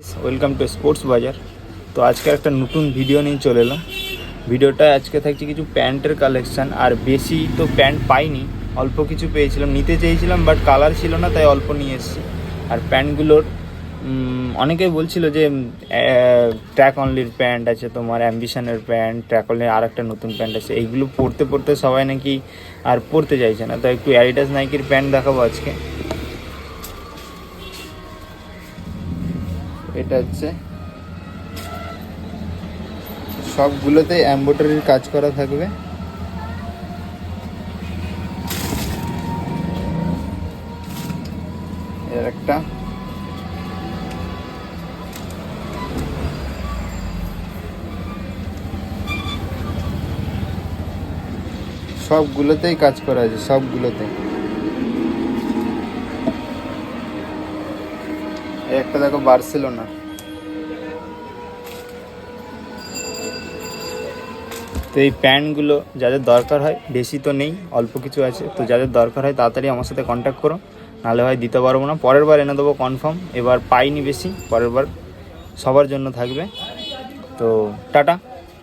Welcome to sports বাজার। তো আজকে একটা নতুন ভিডিও নিয়ে চলে এলাম। ভিডিওটা আজকে থাকছে কিছু প্যান্টের কালেকশান, আর বেশি তো প্যান্ট পাইনি, অল্প কিছু পেয়েছিলাম, নিতে চেয়েছিলাম বাট কালার ছিল না, তাই অল্প নিয়ে এসেছি। আর প্যান্টগুলোর অনেকেই বলছিল যে ট্র্যাক অনলির প্যান্ট আছে, তোমার অ্যাম্বিশনের প্যান্ট, ট্র্যাক অনলির আর একটা নতুন প্যান্ট আছে, এইগুলো পরতে পরতে সবাই নাকি আর পরতে চাইছে না, তো একটু অ্যাডিডাস নাইকির প্যান্ট দেখাবো আজকে। এটা হচ্ছে সবগুলোতে এমব্রয়ডারির কাজ করা থাকবে। এর একটা সবগুলোতেই কাজ করা আছে, সবগুলোতে। একটা দেখো বার্সেলোনা। তো এই প্যান্টগুলো যাদের দরকার হয়, বেশি তো নেই, অল্প কিছু আছে, তো যাদের দরকার হয় তাড়াতাড়ি আমার সাথে কন্ট্যাক্ট করো, নাহলে হয় দিতে পারবো না, পরের বার এনে দেবো কনফার্ম। এবার পাইনি বেশি, পরের বার সবার জন্য থাকবে। তো টাটা।